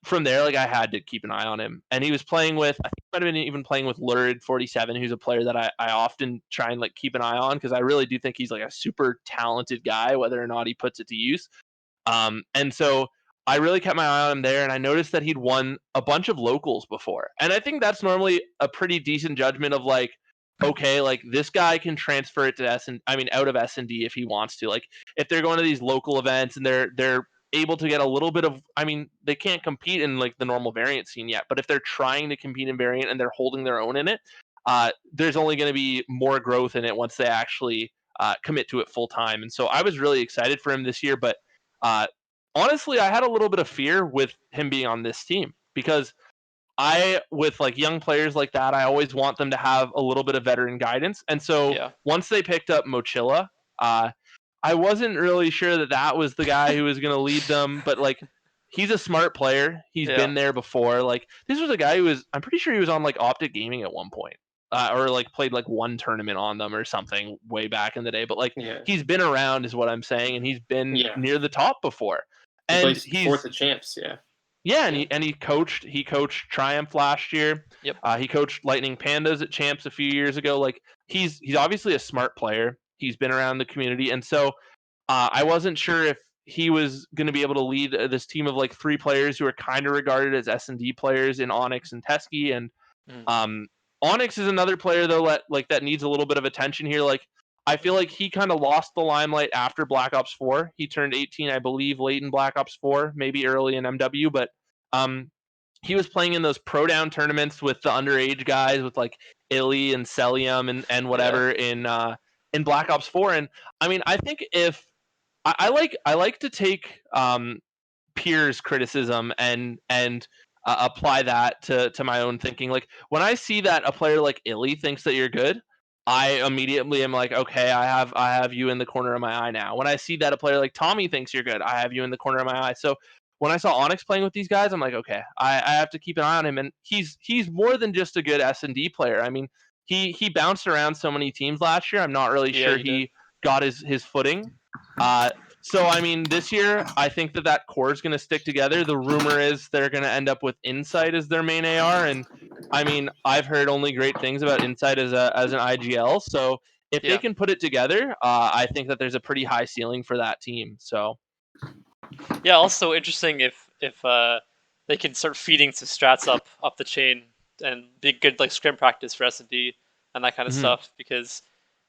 from there, like I had to keep an eye on him, and he was playing with, I think he might have been even playing with Lurid47, who's a player that I often try and like keep an eye on because I really do think he's like a super talented guy, whether or not he puts it to use. And so I really kept my eye on him there, and I noticed that he'd won a bunch of locals before. And I think that's normally a pretty decent judgment of like, okay, like this guy can transfer it to out of S&D if he wants to. Like if they're going to these local events and they're able to get a little bit of, I mean, they can't compete in like the normal variant scene yet, but if they're trying to compete in variant and they're holding their own in it, there's only going to be more growth in it once they actually commit to it full time. And so I was really excited for him this year, but honestly, I had a little bit of fear with him being on this team because with like young players like that, I always want them to have a little bit of veteran guidance. And so once they picked up Mochilla, I wasn't really sure that was the guy who was going to lead them, but like he's a smart player. He's been there before. Like this was a guy I'm pretty sure he was on like Optic Gaming at one point. Or like played like one tournament on them or something way back in the day. But like he's been around is what I'm saying, and he's been near the top before. And he's 4th at Champs, and he coached Triumph last year. Yep. He coached Lightning Pandas at Champs a few years ago. Like he's obviously a smart player. He's been around the community, and so I wasn't sure if he was going to be able to lead this team of like 3 players who are kind of regarded as S&D players in Onyx and Teskey. And Onyx is another player though that needs a little bit of attention here. Like I feel like he kind of lost the limelight after Black Ops 4. He turned 18, I believe, late in Black Ops 4, maybe early in MW, but he was playing in those pro down tournaments with the underage guys with like Illy and Celium and whatever in Black Ops 4. And I mean, I think if I like to take peers criticism and apply that to my own thinking. Like when I see that a player like Illy thinks that you're good, I immediately am like, okay, I have you in the corner of my eye now. When I see that a player like Tommy thinks you're good, I have you in the corner of my eye. So when I saw Onyx playing with these guys, I'm like, okay, I have to keep an eye on him. And he's more than just a good S&D player. I mean, he bounced around so many teams last year. I'm not really sure he got his footing. So, I mean, this year, I think that core is going to stick together. The rumor is they're going to end up with Insight as their main AR. And, I mean, I've heard only great things about Insight as an IGL. So, if they can put it together, I think that there's a pretty high ceiling for that team. So, yeah, also interesting if they can start feeding some strats up the chain and be good like scrim practice for S&D and that kind of stuff. Because,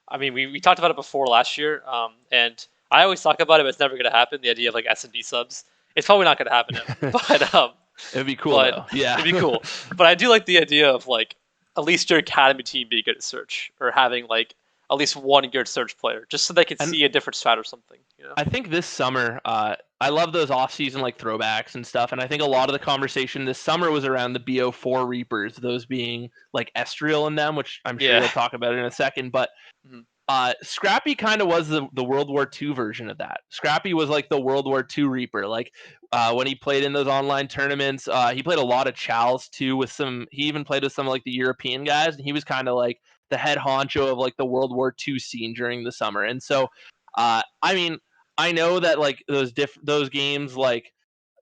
I mean, we talked about it before last year, and I always talk about it, but it's never going to happen. The idea of like S&D subs, it's probably not going to happen. But it'd be cool. Though. Yeah, it'd be cool. But I do like the idea of like at least your academy team being good at search or having like at least one good search player, just so they can see a different strat or something. You know? I think this summer, I love those off-season like throwbacks and stuff, and I think a lot of the conversation this summer was around the BO4 Reapers, those being like Estriel in them, which I'm sure Yeah. you'll talk about in a second. But Mhm. Scrappy kind of was the World War II version of that. Scrappy was like the World War II Reaper. Like when he played in those online tournaments, he played a lot of Chals too. With some, he even played with some like the European guys, and he was kind of like the head honcho of like the World War II scene during the summer. And so, I mean, I know that like those games, like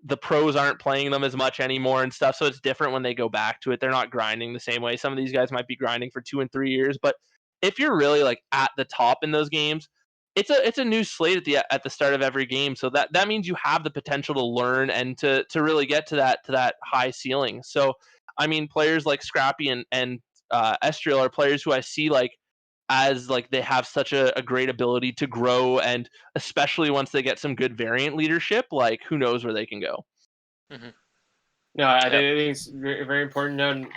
the pros aren't playing them as much anymore and stuff, so it's different when they go back to it. They're not grinding the same way. Some of these guys might be grinding for 2 and 3 years, but if you're really like at the top in those games, it's a new slate at the start of every game. So that means you have the potential to learn and to really get to that high ceiling. So I mean, players like Scrappy and Estriel are players who I see like as like they have such a great ability to grow, and especially once they get some good variant leadership, like who knows where they can go. Mhm. No, I Yep. think it's very, very important.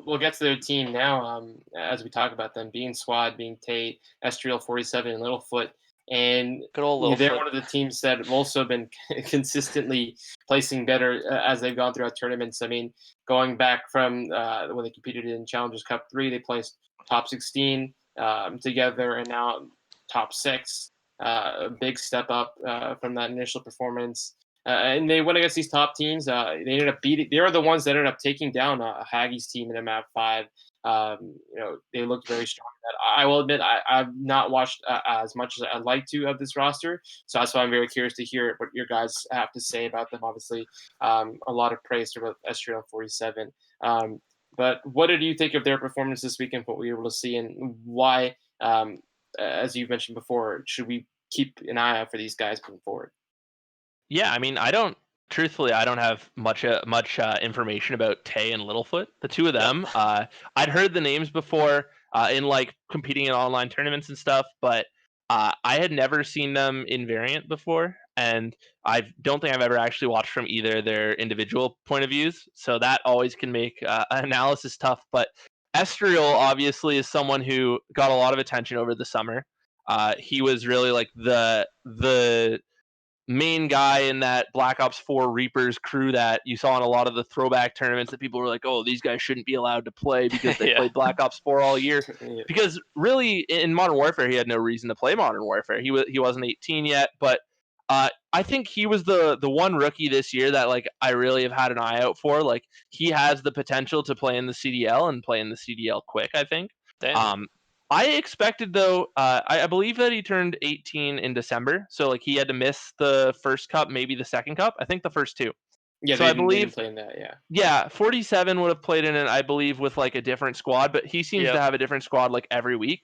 We'll get to their team now as we talk about them being Swad, being Tate, Estriel 47, and Littlefoot. And Good old they're Littlefoot. one of the teams that have also been consistently placing better as they've gone throughout tournaments. I mean, going back from when they competed in Challengers Cup 3, they placed top 16 together, and now top 6. A big step up from that initial performance. And they went against these top teams. They ended up beating. They were the ones that ended up taking down Haggie's team in a map 5. They looked very strong. I will admit, I've not watched as much as I'd like to of this roster, so that's why I'm very curious to hear what your guys have to say about them. Obviously, a lot of praise for Estriel 47. But what did you think of their performance this weekend? What we were able to see, and why, as you mentioned before, should we keep an eye out for these guys moving forward? Yeah, I mean, truthfully, I don't have much information about Tay and Littlefoot. The two of them, I'd heard the names before in like competing in online tournaments and stuff, but I had never seen them in variant before, and I don't think I've ever actually watched from either their individual point of views. So that always can make analysis tough. But Estriel obviously is someone who got a lot of attention over the summer. He was really like the main guy in that Black Ops 4 Reapers crew that you saw in a lot of the throwback tournaments that people were like, oh, these guys shouldn't be allowed to play because they Yeah. played Black Ops 4 all year. Yeah. Because really, in Modern Warfare, he had no reason to play Modern Warfare. He wasn't 18 yet, but I think he was the one rookie this year that like I really have had an eye out for. Like he has the potential to play in the CDL and play in the CDL quick, I think. Damn. I expected though, I believe that he turned 18 in December, so like he had to miss the first cup, maybe the second cup. I think the first two. Yeah, So they I didn't. They didn't believe, play in that. Yeah. yeah, 47 would have played in it, I believe, with like a different squad, but he seems to Yep. have a different squad like every week.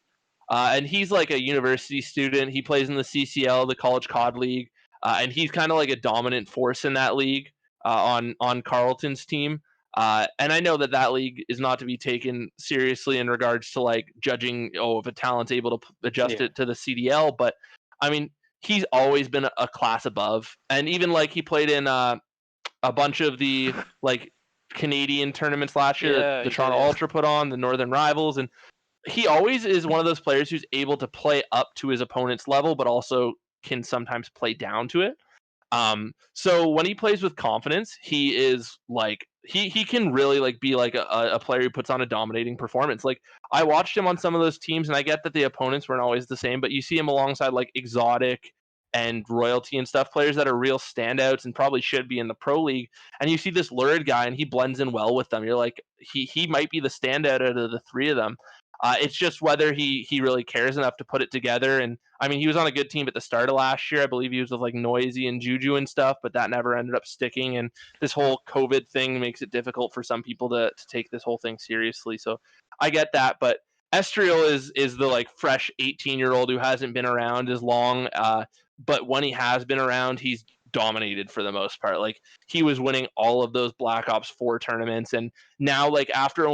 And he's like a university student. He plays in the CCL, the College COD League, and he's kind of like a dominant force in that league on Carlton's team. And I know that league is not to be taken seriously in regards to like judging, if a talent's able to adjust Yeah. it to the CDL, but I mean, he's always been a class above. And even like he played in a bunch of the like Canadian tournaments last year that Yeah, the he did, Toronto yeah. Ultra put on, the Northern Rivals, and he always is one of those players who's able to play up to his opponent's level, but also can sometimes play down to it. So when he plays with confidence, he is like he can really like be like a player who puts on a dominating performance. Like I watched him on some of those teams, and I get that the opponents weren't always the same, but you see him alongside like Exotic and Royalty and stuff, players that are real standouts and probably should be in the pro league. And you see this lurid guy, and he blends in well with them. You're like, he might be the standout out of the three of them. It's just whether he really cares enough to put it together. And I mean, he was on a good team at the start of last year. I believe he was with like Noisy and Juju and stuff, but that never ended up sticking. And this whole COVID thing makes it difficult for some people to take this whole thing seriously. So I get that, but Estriel is the like fresh 18-year-old who hasn't been around as long. But when he has been around, he's dominated for the most part. Like he was winning all of those Black Ops 4 tournaments, and now like after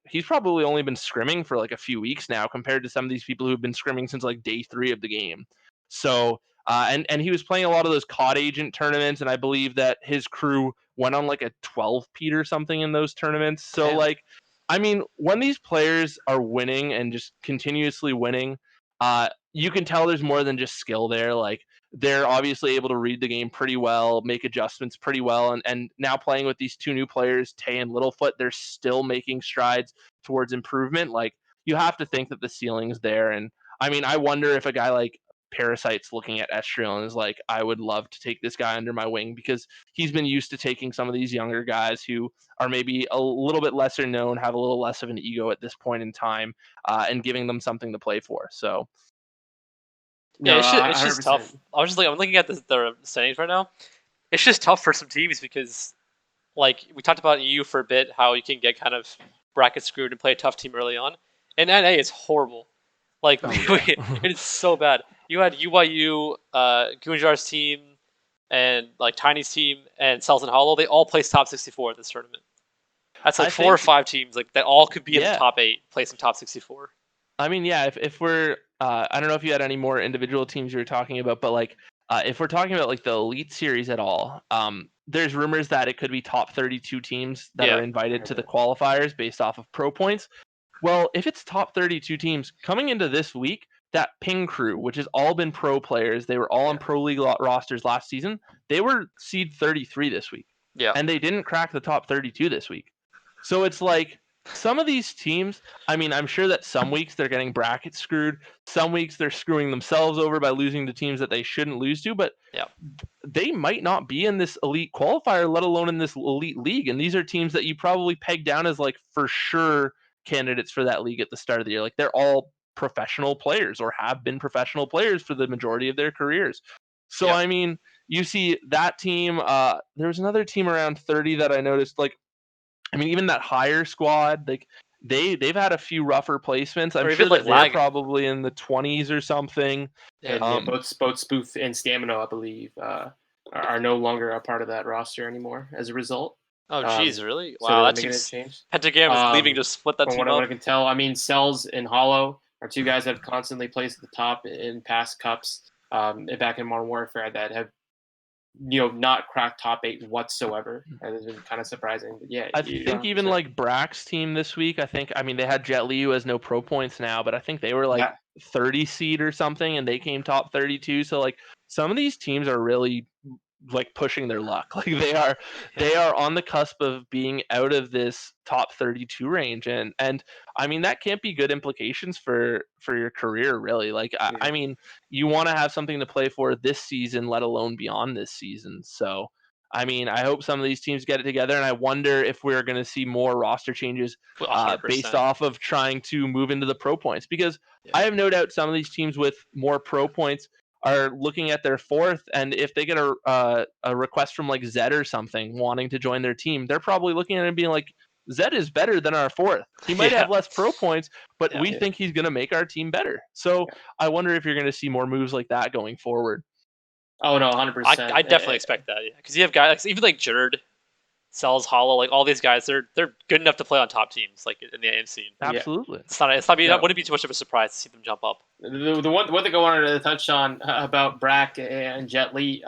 he's probably only been scrimming for like a few weeks now compared to some of these people who've been scrimming since like day 3 of the game. So and he was playing a lot of those COD agent tournaments, and I believe that his crew went on like a 12-peat or something in those tournaments. So Damn. like I mean, when these players are winning and just continuously winning, you can tell there's more than just skill there. Like they're obviously able to read the game pretty well, make adjustments pretty well, and now playing with these two new players, Tay and Littlefoot, they're still making strides towards improvement. Like, you have to think that the ceiling's there. And I mean, I wonder if a guy like Parasite's looking at Estriel and is like, I would love to take this guy under my wing, because he's been used to taking some of these younger guys who are maybe a little bit lesser known, have a little less of an ego at this point in time, and giving them something to play for. So Yeah, No, it's just 100%. tough. I'm looking at the standings right now. It's just tough for some teams because, like, we talked about EU for a bit, how you can get kind of bracket screwed and play a tough team early on. And NA is horrible. Like, it's so bad. You had UYU, Gunjar's team, and like Tiny's team, and Cells and Hollow. They all placed top 64 at this tournament. That's like four or five teams like that all could be in the top 8, placing top 64. I mean, yeah, if we're, I don't know if you had any more individual teams you were talking about, but like, if we're talking about like the Elite Series at all, there's rumors that it could be top 32 teams that are invited to the qualifiers based off of pro points. Well, if it's top 32 teams coming into this week, that Ping crew, which has all been pro players, they were all on pro league rosters last season. They were seed 33 this week. Yeah. And they didn't crack the top 32 this week. So it's like, some of these teams, I mean, I'm sure that some weeks they're getting bracket screwed. Some weeks they're screwing themselves over by losing to teams that they shouldn't lose to. But they might not be in this elite qualifier, let alone in this elite league. And these are teams that you probably peg down as like for sure candidates for that league at the start of the year. Like, they're all professional players or have been professional players for the majority of their careers. So, I mean, you see that team. There was another team around 30 that I noticed, like, I mean, even that higher squad, like they've had a few rougher placements. I'm sure that they're probably in the 20s or something. And both Spoof and Stamina, I believe, are no longer a part of that roster anymore as a result. Oh, jeez, really? So wow, that making seems a change. Pentagram is leaving to split that from team what up. I can tell, I mean, Cells and Hollow are two guys that have constantly placed at the top in past cups, back in Modern Warfare, that have not cracked top 8 whatsoever. And it's been kind of surprising. But yeah, I think even like Brack's team this week, I mean, they had Jet Liu as no pro points now, but I think they were like 30 seed or something, and they came top 32. So like, some of these teams are really like pushing their luck. Like, they are on the cusp of being out of this top 32 range, and I mean, that can't be good implications for your career, really. Like, I mean, you want to have something to play for this season, let alone beyond this season. So I mean, I hope some of these teams get it together, and I wonder if we're going to see more roster changes based off of trying to move into the pro points, because I have no doubt some of these teams with more pro points are looking at their 4th, and if they get a request from like Zed or something wanting to join their team, they're probably looking at it and being like, Zed is better than our 4th. He might have less pro points, but we think he's going to make our team better. So I wonder if you're going to see more moves like that going forward. Oh no, 100%. I definitely expect that. Yeah, because you have guys even like Jerd, Cells, Hollow, like all these guys, they're good enough to play on top teams, like in the AM scene. Absolutely. Wouldn't be too much of a surprise to see them jump up. The one thing I wanted to touch on about Brack and Jet Li,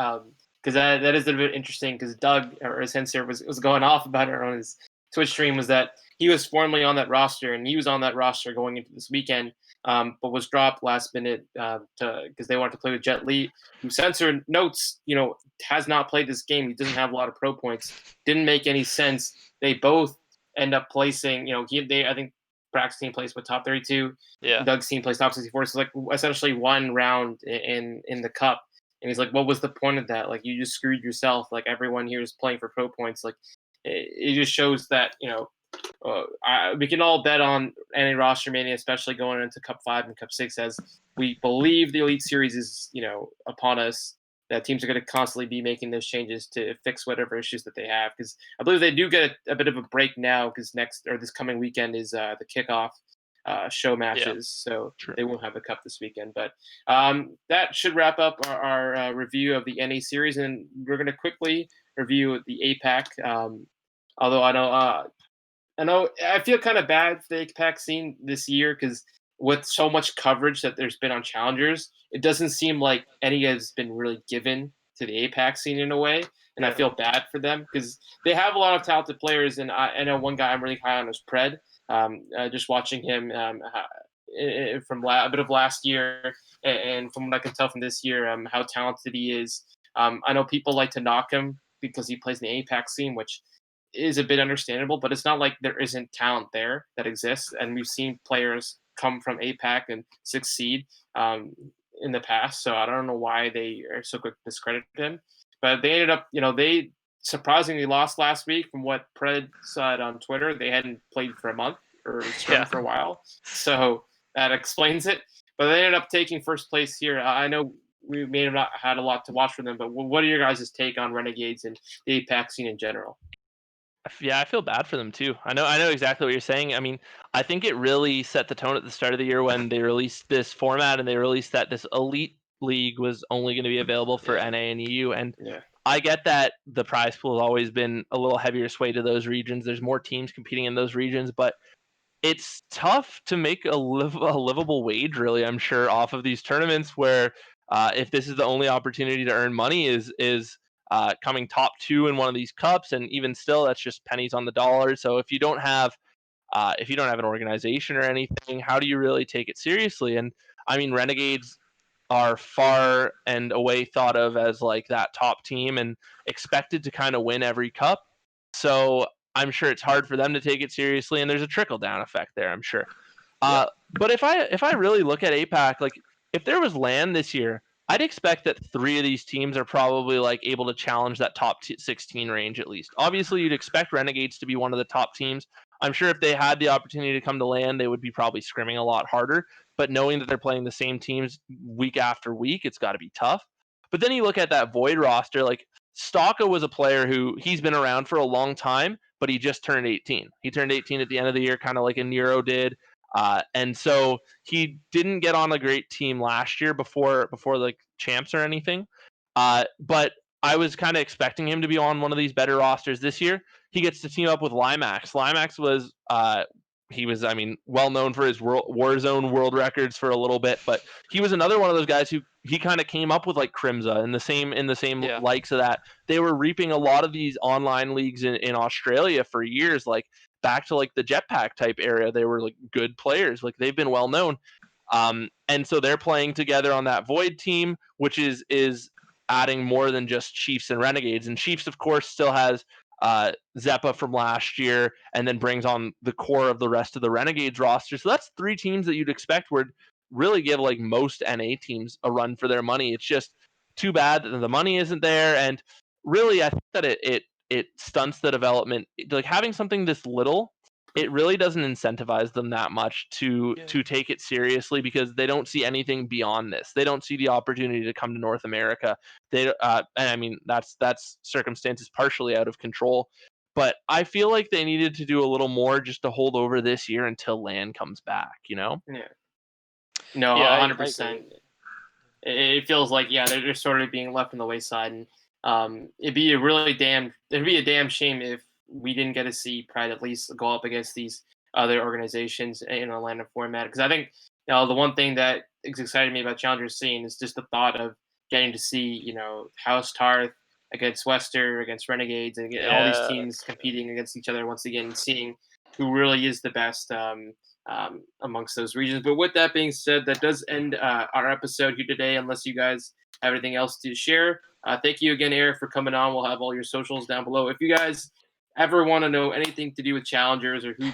because that is a bit interesting, because Doug, or his Henser, was going off about it on his Twitch stream, was that he was formerly on that roster, and he was on that roster going into this weekend, but was dropped last minute because they wanted to play with Jet Li, who Censor notes, has not played this game. He doesn't have a lot of pro points. Didn't make any sense. They both end up placing, I think Brack's team plays with top 32. Yeah. Doug's team plays top 64. So like essentially one round in the cup. And he's like, what was the point of that? Like, you just screwed yourself. Like, everyone here is playing for pro points. Like, it just shows that, we can all bet on any roster mania, especially going into Cup 5 and Cup 6, as we believe the Elite Series is, upon us, that teams are going to constantly be making those changes to fix whatever issues that they have. Because I believe they do get a bit of a break now, because this coming weekend is the kickoff show matches. So they won't have the cup this weekend. But that should wrap up our review of the NA series, and we're going to quickly review the APAC. Although I feel kind of bad for the APAC scene this year, because with so much coverage that there's been on challengers, it doesn't seem like any has been really given to the APAC scene in a way. And I feel bad for them, because they have a lot of talented players. And I know one guy I'm really high on is Pred. Just watching him from a bit of last year, and from what I can tell from this year, how talented he is. I know people like to knock him because he plays in the APAC scene, which is a bit understandable, but it's not like there isn't talent there that exists, and we've seen players come from APAC and succeed in the past. So I don't know why they are so quick to discredit him, but they ended up, they surprisingly lost last week. From what Pred said on Twitter, they hadn't played for a month or scrum for a while, so that explains it. But they ended up taking first place here. I know we may have not had a lot to watch for them, but what are your guys' take on Renegades and the APAC scene in general? Yeah, I feel bad for them too. I know exactly what you're saying. I mean, I think it really set the tone at the start of the year when they released this format and they released that this elite league was only going to be available for NA and EU. And I get that the prize pool has always been a little heavier sway to those regions. There's more teams competing in those regions, but it's tough to make a livable wage, really, I'm sure, off of these tournaments where if this is the only opportunity to earn money is coming top 2 in one of these cups, and even still, that's just pennies on the dollar. So if you don't have an organization or anything, how do you really take it seriously? And I mean, Renegades are far and away thought of as like that top team and expected to kind of win every cup. So I'm sure it's hard for them to take it seriously, and there's a trickle down effect there, I'm sure. But if I really look at APAC, like if there was LAN this year, I'd expect that 3 of these teams are probably like able to challenge that top 16 range at least. Obviously, you'd expect Renegades to be one of the top teams. I'm sure if they had the opportunity to come to LAN, they would be probably scrimming a lot harder. But knowing that they're playing the same teams week after week, it's got to be tough. But then you look at that Void roster, like Stocka was a player who he's been around for a long time, but he just turned 18. He turned 18 at the end of the year, kind of like a Nero did. And so he didn't get on a great team last year before like champs or anything. But I was kind of expecting him to be on one of these better rosters this year. He gets to team up with Limax. Limax was I mean, well known for his Warzone world records for a little bit, but he was another one of those guys who he kind of came up with like Crimza in the same likes of that. They were reaping a lot of these online leagues in Australia for years, like back to like the Jetpack type area. They were like good players, like they've been well known. And so they're playing together on that Void team, which is adding more than just Chiefs and Renegades. And Chiefs, of course, still has Zeppa from last year, and then brings on the core of the rest of the Renegades roster. So that's 3 teams that you'd expect would really give like most NA teams a run for their money. It's just too bad that the money isn't there, and really I think that it stunts the development. Like having something this little, it really doesn't incentivize them that much to take it seriously, because they don't see anything beyond this. They don't see the opportunity to come to North America. And I mean, that's circumstances partially out of control, but I feel like they needed to do a little more just to hold over this year until LAN comes back, Yeah. No, 100%. It feels like they're sort of being left on the wayside, and it'd be a damn shame if we didn't get to see Pride at least go up against these other organizations in a LAN format. Because I think the one thing that is exciting me about Challengers scene is just the thought of getting to see House Tarth against Wester, against Renegades, and all these teams competing against each other once again, and seeing who really is the best amongst those regions. But with that being said, that does end our episode here today, unless you guys have anything else to share. Thank you again, Eric, for coming on. We'll have all your socials down below. If you guys ever want to know anything to do with Challengers or who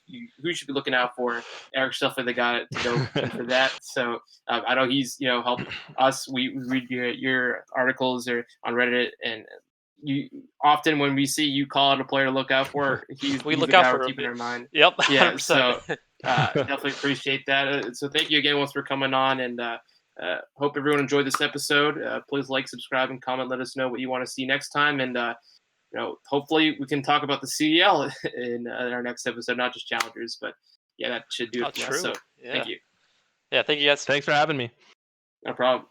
you should be looking out for, Eric's definitely the guy to go for that. So I know he's helped us. We read your articles or on Reddit, and you often when we see you call out a player to look out for, he's the guy we're keeping in mind. Yep. Yeah. 100%. So definitely appreciate that. So thank you again once for coming on, and hope everyone enjoyed this episode. Please like, subscribe, and comment. Let us know what you want to see next time, and hopefully we can talk about the CDL in our next episode, not just Challengers. But that should do it for us. So thank you. Yeah, thank you guys. Thanks for having me. No problem.